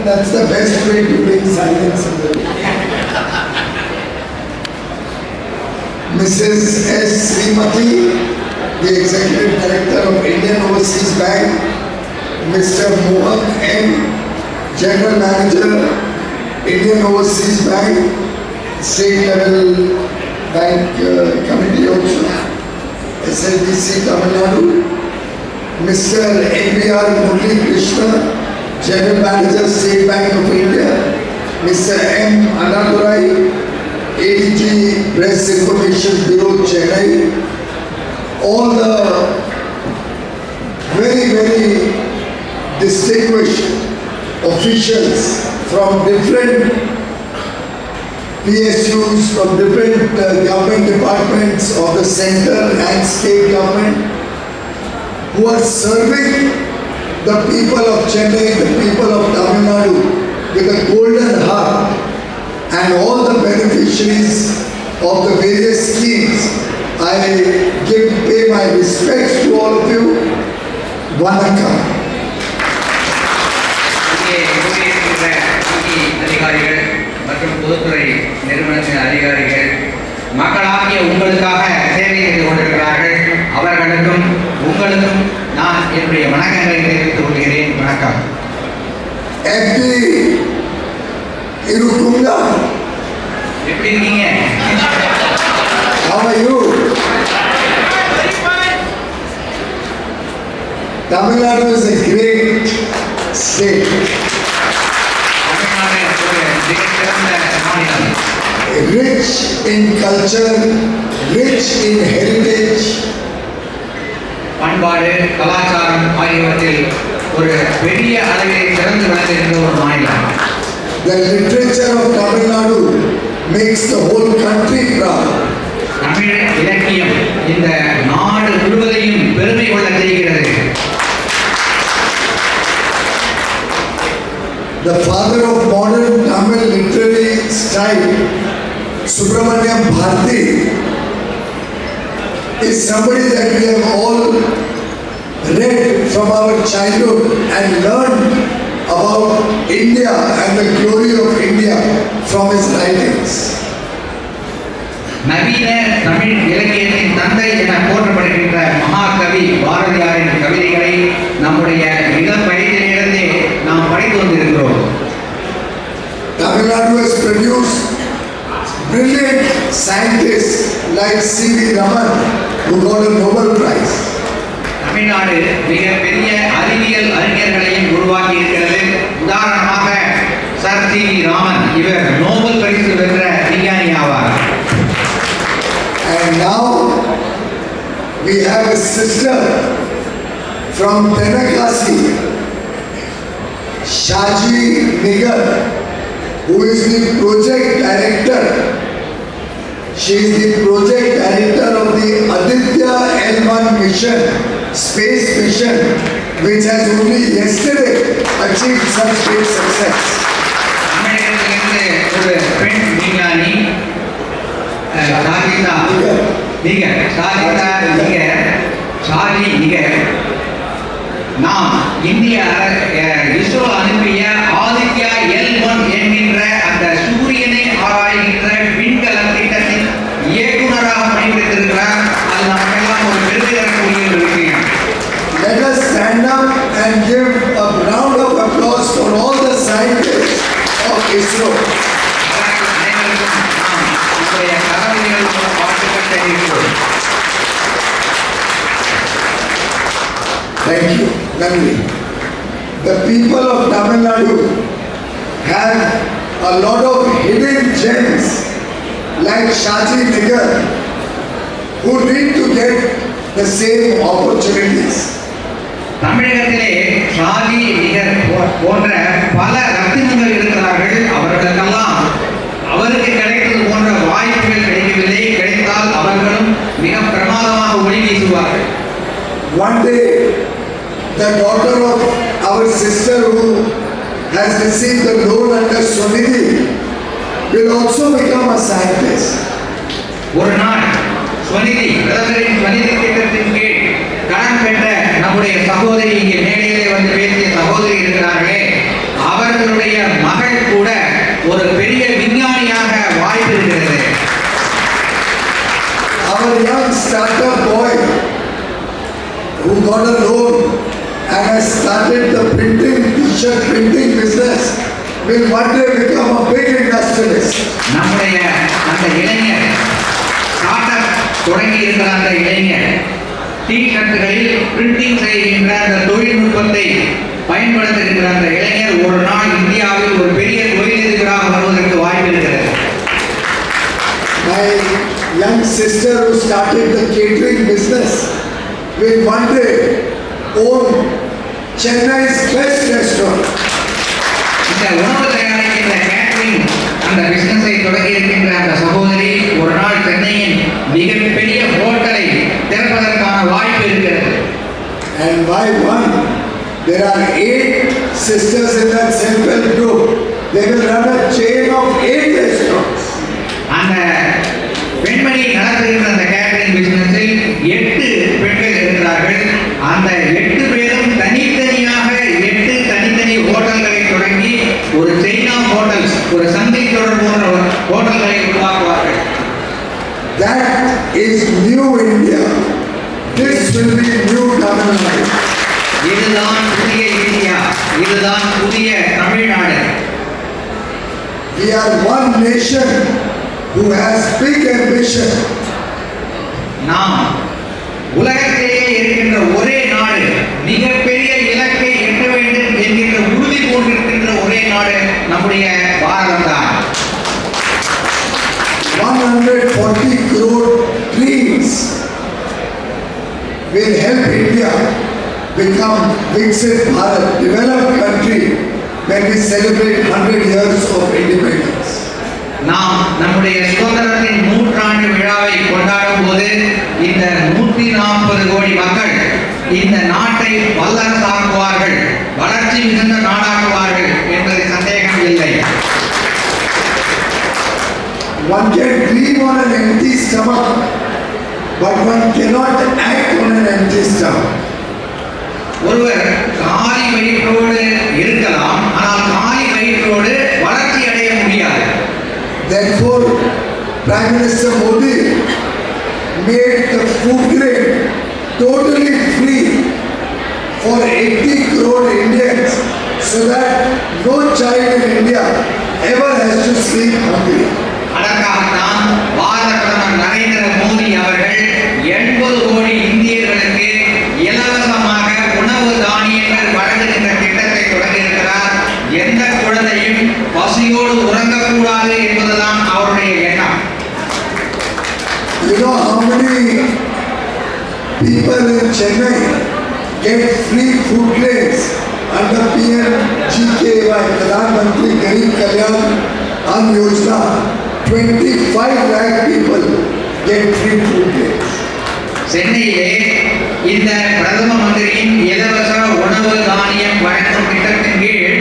That's the best way to bring silence in the room. Mrs. S. Srimati, the Executive Director of Indian Overseas Bank, Mr. Mohan M., General Manager, Indian Overseas Bank, State Level Bank Committee also, SLBC Tamil Nadu, Mr. NVR Murli Krishna, General Manager, State Bank of India, Mr. M. Anadurai, ADG Press Information Bureau, Chennai, all the very distinguished officials from different PSUs, from different government departments of the center and state government who are serving the people of Chennai, the people of Tamil Nadu with a golden heart, and all the beneficiaries of the various schemes. I pay my respects to all of you. Vanakkam. அதிகாரிகள் மற்றும் பொதுத்துறை நிறுவனத்தின் அதிகாரிகள் மக்களாகிய உங்களுக்காக சேவை செய்து கொண்டிருக்கிறார்கள். அவர்களுக்கும் உங்களுக்கும் நான் என்னுடைய வணக்கங்களை தெரிவித்துக் கொள்கிறேன். வணக்கம். எப்படி இருக்கீங்க? How are you? Tamil Nadu is a great state. Rich in culture, rich in heritage. பண்பாடு, கலாச்சாரம் ஆகியவற்றில் ஒரு பெரிய அளவில் சிறந்து விளங்குகின்ற ஒரு மாநிலம். The literature of Tamil Nadu makes the whole country proud. Tamil இலக்கியம் இந்த நாடு முழுவதையும் பெருமை கொள்ள செய்கிறது. The father of modern Tamil literary style, Subramaniam Bharati, is somebody that we have all read from our childhood and learned about India and the glory of India from his writings. நவீன தமிழ் இலக்கியத்தின் தந்தை என போற்றப்படுகின்ற மகாகவி பாரதியாரின் கவிதைகளை நம்முடைய இளம் வயதிலிருந்தே நாம் படித்து வந்திருக்கிறோம். Tamil Nadu has produced brilliant scientists like C.V. Raman, who got a Nobel Prize. Tamil Nadu மிக பெரிய அறிவியல் அறிஞர்களையும் உருவாக்கி இருக்கிறது. உதாரணமாக சர் சி.வி. ராமன் இவர் நோபல் பரிசு வென்ற விஞ்ஞானி ஆவார். And now we have a sister from Tenakasi, Shaji Nigar, who is the project director. She is the project director of the Aditya L1 mission, space mission, which has only yesterday achieved such great success. தமிழகத்திலிருந்து ஒரு பெண் விஞ்ஞானி சாஜி நிகர் நாம் இந்திய இஸ்ரோ அனுப்பிய Aditya L1 என்கின்ற அந்த சூரியனை ஆராய்கின்ற விண்கல திட்டத்தின் இயக்குநராக பணிபுரிந்திருக்கிறார். அது நமக்கெல்லாம் ஒரு பெருமை தரக்கூடிய ஒரு விஷயம். Let us stand up and give a round of applause for all the scientists of ISRO. Thank you, Nandri. The people of Tamil Nadu have a lot of hidden gems like Shaji Nigar, who need to get the same opportunities. தமிழகத்திலே ஷாஜி நிகர் போன்ற பல ரத்தினங்கள் இருக்கிறார்கள். அவர்களுக்கெல்லாம் அவருக்கு கிடைத்தது போன்ற வாய்ப்புகள் கிடைக்கவில்லை. கிடைத்தால் அவர்களும் மிக பிரமாதமாக ஒளி வீசுவார்கள். One day, the daughter of our sister who has received the loan under Swanidhi will also become a scientist. ஒரு நாள் ஸ்வநிதி பிரதமரின் ஸ்வநிதி திட்டத்தின் கீழ் கடன் பெற்ற நம்முடைய சகோதரி இங்கே மேடையிலே வந்து பேசிய சகோதரி இருக்கிறார்களே, அவர்கள் அவர்களுடைய மகள் கூட ஒரு பெரிய விஞ்ஞானியாக வாய்ப்பு இருக்கிறது. Our young startup boy who got a loan and has started the t-shirt printing business will one day become a big industrialist. நம்முடைய அந்த இளைஞர் ஸ்டார்ட்அப் தொடங்கி இருக்கிற அந்த இளைஞர் டி-ஷர்ட்டுகளில் பிரிண்டிங் செய்கின்ற அந்த தொழில்நுட்பத்தை பயன்படுத்துகின்ற அந்த இளைஞர் ஒரு நாள் இந்தியாவில் ஒரு பெரிய தொழிலதிபராக வருவதற்கு வாய்ப்பு இருக்கிறது. My young sister who started the catering business will one day own Chennai's best restaurant. இந்த உணவு தயாரிக்கின்ற கேட்டரிங் அந்த பிசினஸை தொடங்கி இருக்கின்ற அந்த சகோதரி ஒரு நாள் சென்னையின் மிகப்பெரிய ஹோட்டலை திறப்பதற்கான வாய்ப்பு இருக்கிறது. And why one? There are 8 sisters in that self-help group. They will run a chain of 8 restaurants. அந்த பெண்மணி நடத்துகின்ற அந்த கேட்டரிங் பிசினஸில் 8 பெண்கள் இருக்கிறார்கள். அந்த 8 பேரும் தனித்தனியாக 8 தனித்தனி ஹோட்டல்களை தொடங்கி ஒரு செயின் ஆஃப் ஹோட்டல்ஸ், ஒரு சந்தை தொடர் போன்ற ஹோட்டல்களை உருவாக்குவார்கள். That is new India. This will be new Tamil Nadu. இதுதான் புதிய இந்தியா, இதுதான் புதிய Tamil Nadu. We are one nation who has big ambition. நாம் உலகத்திலேயே இருக்கின்ற ஒரே நாடு, மிகப்பெரிய இலக்கை எட்ட வேண்டும் என்கின்ற உறுதி கொண்டிருக்கின்ற ஒரே நாடு நம்முடைய பாரதம் தான். 140 crore dreams will help India become Viksit Bharat, developed country when we celebrate 100 years of independence. நாம் நம்முடைய சுதந்திரத்தின் 100 விழாவை கொண்டாடும் போது இந்த 140 கோடி மக்கள் இந்த நாட்டை வல்லரசாக்குவார்கள், வளர்ச்சி மிகுந்த நாடாக்குவார்கள் என்பதில் சந்தேகம் இல்லை. One can dream on an empty stomach, but one cannot act on an empty stomach. ஒருவர் காலி வயிற்றோடு இருக்கலாம், ஆனால் காலி வயிற்றோடு வளர்ச்சி அடைய முடியாது. Therefore, Prime Minister Modi made the food grain totally free for 80 crore Indians so that no child in India ever has to sleep hungry. அதற்காகத்தான் பாரத பிரதமர் நரேந்திர மோடி அவர்கள் 80 கோடி இந்தியர்களுக்கு இலவசமாக உணவு தானியங்கள் வழங்குகின்ற திட்டத்தை தொடங்கியிருக்கிறார். எந்த குழந்தையும் பசியோடு உறங்கக்கூடாது என்பதுதான் அவருடைய எண்ணம். You know how many people in Chennai get free food grains under PMGKY, Pradhan Mantri Garib Kalyan Ann Yojana? 25 lakh people get free food grains. சென்னையிலே இந்த பிரதம மந்திரியின் இலவச உணவு தானியம் வழங்கும் திட்டத்தின் கீழ்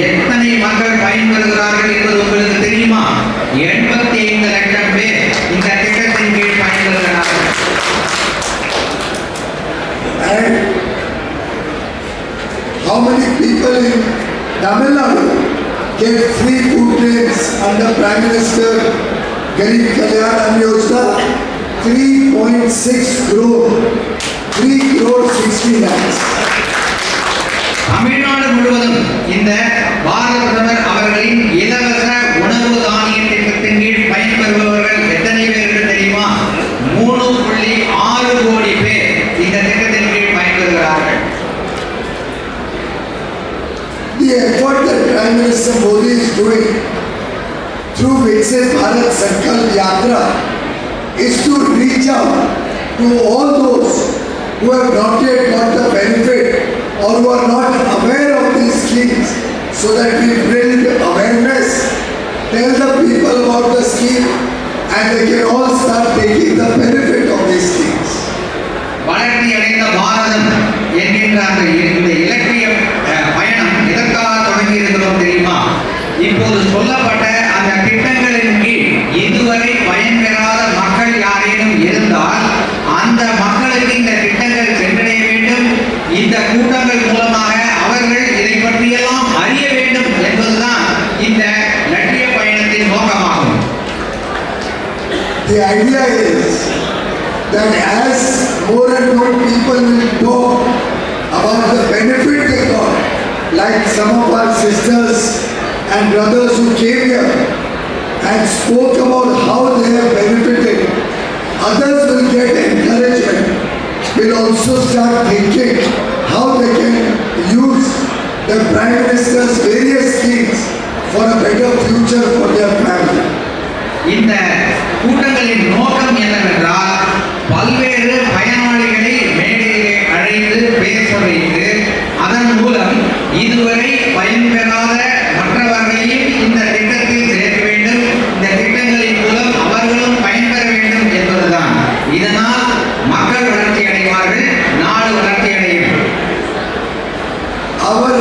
எத்தனை மக்கள் பயன்பெறுகிறார்கள் என்பது உங்களுக்கு தெரியுமா? 85 லட்சம் பேர் இந்த திட்டத்தின் கீழ் பயன்பெறுகிறார்கள். And how many people in Tamil Nadu get free food grains under Prime Minister Garib Kalyan Ann Yojana? 3.6 crore. 3 crore 60 lakhs. Tamil Nadu முழுவதும் இந்த பாரத பிரதமர் அவர்களின் இலவச உணவு தானிய திட்டத்தின் கீழ் பயன்பெறுபவர்கள் எத்தனை பேர் என்று தெரியுமா? 3.6 கோடி பேர் இந்த திட்டத்தின் கீழ் பயன்பெறுகிறார்கள். The effort that Prime Minister Modi is doing through Viksit Bharat Sankalp Yatra is to reach out to all those who have not yet got the benefit or who are not aware of these schemes, so that we build awareness, tell the people about the scheme, and they can all start taking the benefit of these schemes. வளர்ச்சி அடைந்த பாரதம் என்கின்ற அந்த இந்த இலக்கிய பயணம் எதற்காக தொடங்கி இருக்கிறோம் தெரியுமா? இப்போது சொல்லப்பட்ட அந்த திட்டங்களின் கீழ் இதுவரை பயன்பெறாத மக்கள் யாரேனும் இருந்தால் அந்த மக்களுக்கு இந்த திட்டங்கள் சென்றடைய வேண்டும். இந்த கூட்டங்கள் மூலமாக அவர்கள் இதை பற்றியெல்லாம் அறிய வேண்டும் என்பது The idea is that as more and more people will talk about the benefit they got, like some of our sisters and brothers who came here and spoke about how they have benefited, others will get encouragement, will also start thinking how they can use the Prime Minister's various schemes for a better future for their family. இந்த கூட்டங்களின் நோக்கம் என்னவென்றால் பல்வேறு பயனாளிகளை மேடையிலே அழைத்து பேச வைத்து அதன் மூலம் இதுவரை பயன்பெறாத மற்றவர்களையும் இந்த திட்டத்தில் சேர்க்க வேண்டும், இந்த திட்டங்களின் மூலம் அவர்களும் பயன்பெற வேண்டும் என்பதுதான். இதனால் மக்கள் வளர்ச்சி அடைவார்கள், நாடு வளர்ச்சி அடையும். Our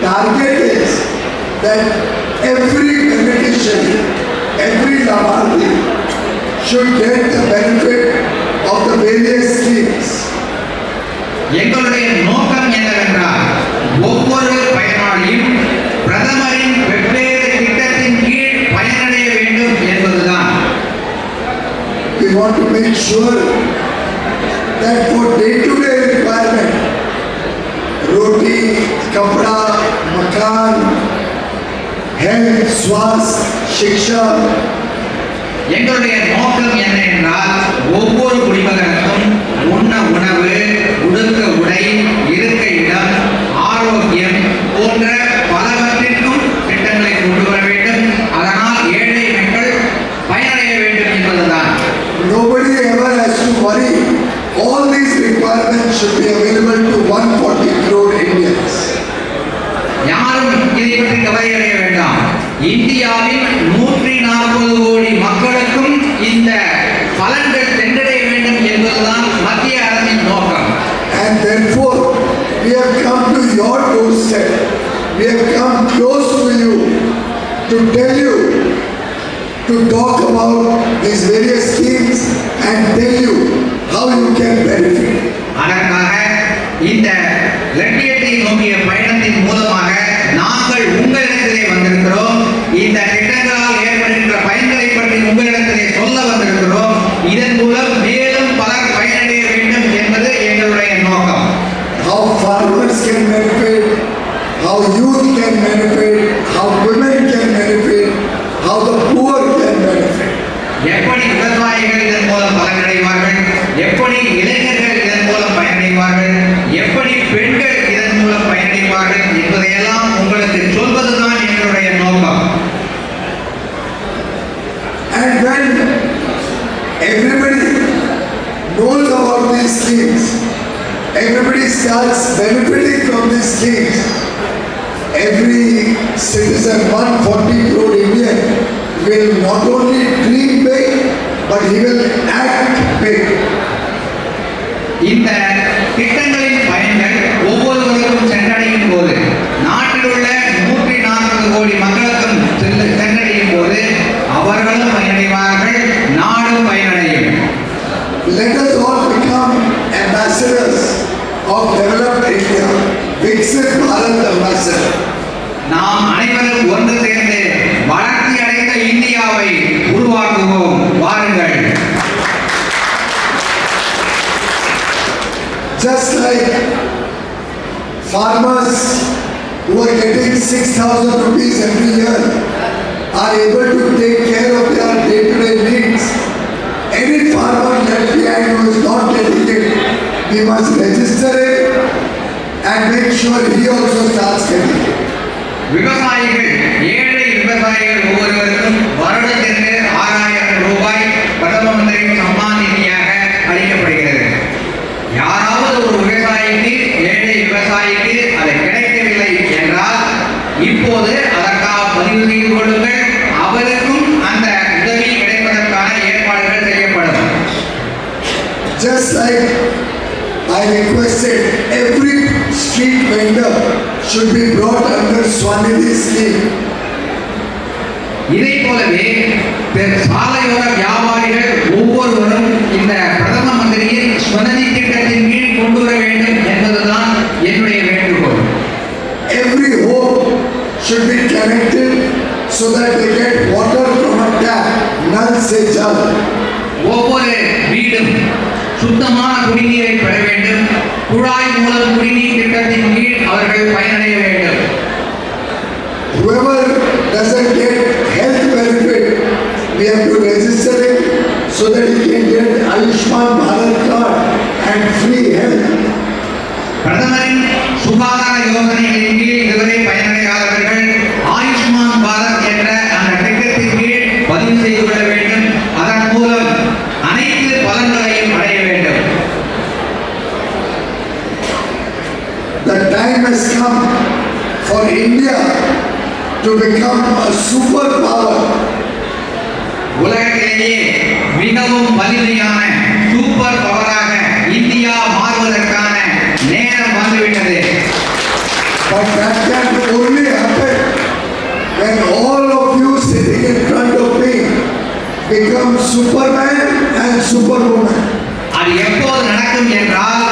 target is that every beneficiary, every Lamardi should get the benefit of the various schemes. எங்களுடைய நோக்கம் என்னவென்றால் ஒவ்வொரு பயனாளியும் பிரதமரின் வெவ்வேறு திட்டத்தின் கீழ் பயனடைய வேண்டும் என்பதுதான். We want to make sure that for day-to-day requirement, roti, kapda, makan, health, swasth, shiksha, எங்களுடைய நோக்கம் என்ன என்றால் ஒவ்வொரு குடிமகனுக்கும் உண்ண உணவு, உடுக்க உடை, இருக்க இடம், ஆரோக்கியம் போன்ற பலவற்றிற்கும் திட்டங்களை கொண்டு வர வேண்டும். அதனால் ஏழை மக்கள் பயனடைய வேண்டும் என்பதுதான். nobody ever has to worry. All these requirements should be available to 140 crore Indians. யாரும் இதை பற்றி கவலையடைய வேண்டாம். இந்தியாவின் 140 கோடி மக்களுக்கும் இந்த பலன்கள் சென்றடைய வேண்டும் என்பதுதான் மத்திய அரசின் நோக்கம். And therefore, we have come to your doorstep. We have come close to you to tell you, to talk about these various schemes and tell you how you can benefit. அதற்காக இந்த லட்சியத்தை நோக்கிய பயணத்தின் மூலமாக நாங்கள் உங்களிடத்திலே வந்திருக்கிறோம். இந்த திட்டங்களால் ஏற்படுகின்ற பயன்களை பற்றி உங்களிடத்திலே சொல்ல வந்திருக்கிறோம். இதன் மூலம் மேலும் பலர் பயனடைய வேண்டும் என்பது எங்களுடைய நோக்கம். How farmers can benefit, how youth can benefit, how women can benefit, how the poor can benefit. எப்படி விவசாயிகள் இதன் மூலம் பலனடைவார்கள், எப்படி இளைஞர்கள் இதன் மூலம் பயனடைவார்கள், எப்படி பெண்கள் இதன் மூலம் பயனடைவார்கள் என்பதையெல்லாம் உங்களுக்கு சொல்வதுதான் எங்களுடைய நோக்கம். And when everybody knows about these schemes, everybody starts benefiting from these schemes, every citizen, 140 crore Indian, will not only dream big, but he will act big. இந்த திட்டங்களின் பயன்கள் ஒவ்வொருவருக்கும் சென்றடையும் போது, நாட்டில் உள்ள 140 கோடி மக்களுக்கும் சென்றடையும் போது அவர்களும் பயனடைவார்கள், நாடும் பயனடையும். Let us all become ambassadors of developed India, Viksit Bharat ambassador. நாம் அனைவரும் ஒன்று சேர்ந்து வளர்ச்சி அடைந்த இந்தியாவை உருவாக்குவோம். வாருங்கள். Just like farmers who are getting 6,000 rupees every year are able to take care of their day-to-day needs, any farmer left behind who is not getting it, we must register it and make sure he also starts getting it. விவசாயிகள், ஏழை விவசாயிகள் ஒவ்வொருவருக்கும் வருடத்திற்கு 6,000 ரூபாய் பிரதம மந்திரி சம்மான் நிதியாக அளிக்கப்படுகிறது. யாராவது ஒரு விவசாயிக்கு, ஏழை விவசாயிக்கு அது கிடைக்கவில்லை என்றால் இப்போது அதற்காக பதிவு செய்து கொள்ளுங்கள். அவருக்கும் அந்த உதவி கிடைப்பதற்கான ஏற்பாடுகள் செய்யப்படும். Just like I requested every street vendor should be brought under Swanidhi scheme. இதை போலவே சாலையோர வியாபாரிகள் ஒவ்வொருவரும் இந்த பிரதம மந்திரியின் ஸ்வநிதி திட்டத்தின் கீழ் கொண்டு வர வேண்டும் என்பதுதான் என்னுடைய வேண்டுகோள். Every home should be connected so that they get water from a tap. Nal se jal. ஒவ்வொரு வீடும் சுத்தமான குடிநீரை பெற வேண்டும். குழாய் மூலம் குடிநீர் திட்டத்தின் கீழ் அவர்கள் பயனடைய வேண்டும். Whoever doesn't get health benefit, we have to register him so that he can get Ayushman Bharat card and free health. பிரதமரின் சுகாதார யோசனைகளின் கீழ் இதுவரை பயனடையாதவர்கள் ஆயுஷ்மான் பாரத் என்ற அந்த திட்டத்தின் கீழ் பதிவு செய்து கொள்ள வேண்டும். அதன் மூலம் அனைத்து பலன்களையும் அடைய வேண்டும். The time has come for India to become a superpower. உலகத்திலேயே மிகவும் வலிமையான சூப்பர் பவராக இந்தியா மாறுவதற்கான நேரம் வந்துவிட்டது. But that can only happen when all of you sitting in front of me become Superman and Superwoman. அது எப்போது நடக்கும் என்றால்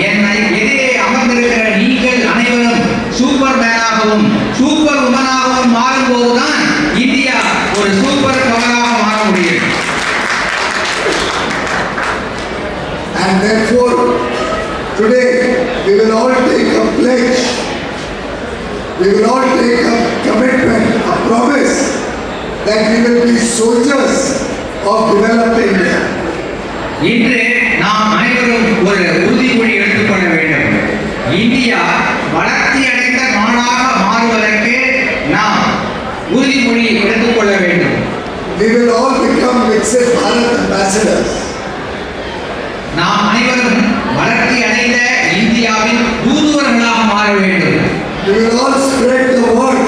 என்னை எதிரே அமர்ந்திருக்கிற நீங்கள் அனைவரும் சூப்பர் மேனாகவும் சூப்பர் உமனாகவும் மாறும்போதுதான் இந்தியா ஒரு சூப்பர் பவராக மாற முடியும். And therefore, today we will all take a pledge. We will all take a commitment, a promise that we will be soldiers of developed India. இன்று நாம் அனைவரும் ஒரு உறுதிமொழி எடுத்துக்கொள்ள வேண்டும். இந்தியா வளர்ச்சி அடைந்த நாடாக மாறுவதற்கு நாம் உறுதிமொழி எடுத்துக்கொள்ள வேண்டும். We will all become Viksit Bharat ambassadors. நாம் அனைவரும் வளர்ச்சி அடைந்த இந்தியாவின் தூதுவர்களாக மாற வேண்டும். We will all spread the word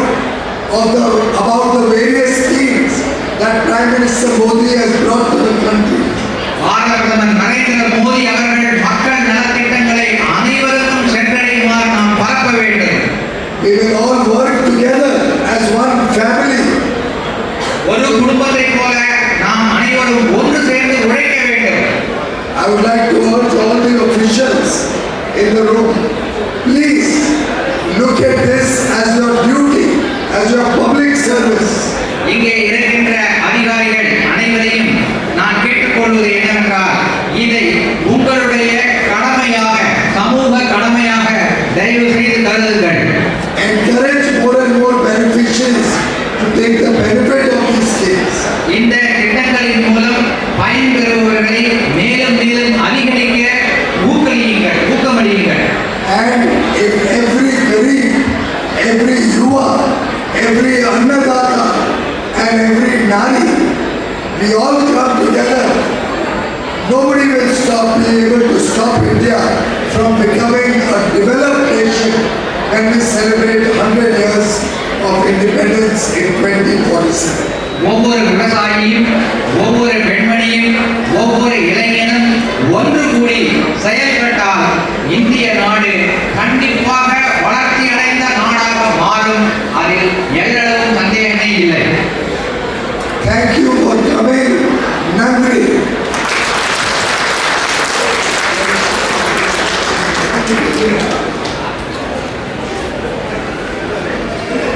about the various schemes that Prime Minister Modi has brought to the country. பாரத பிரதமர் நரேந்திர மோடி அவர்கள் மக்கள் நலத்திட்டங்களை அனைவருக்கும் சென்றடையுமாறு நாம் பரப்ப வேண்டும். We will all work together as one family. ஒரு குடும்பத்தைப் போல நாம் அனைவரும் ஒன்று சேர்ந்து உழைக்க வேண்டும். I would like to urge all the officials in the room, please look at this as your duty, as your public service. இங்கே இருக்கின்ற அதிகாரிகள் அனைவரையும் நான் கேட்டுக்கொள்வது என்னவென்றால் இதை உங்களுடைய கடமையாக சமூக கடமையாக தயவு செய்து கருதுங்கள். Encourage more and more beneficiaries to take the benefit of these schemes. இந்த திட்டங்களின் மூலம் பயன்பெறுபவர்களை மேலும் மேலும் அதிகரிக்க ஊக்கமளியுங்கள். And if every Garib, every Yuva, every Annadata and every Nari, we all come together, nobody will be able to stop India from becoming a developed nation when we celebrate 100 years of independence in 2047. ஒவ்வொரு விவசாயியும் ஒவ்வொரு பெண்மணியும் ஒவ்வொரு இளைஞனும் ஒன்று கூடி செயல்பட்டால் இந்திய நாடு கண்டிப்பாக வளர்ச்சி அடைய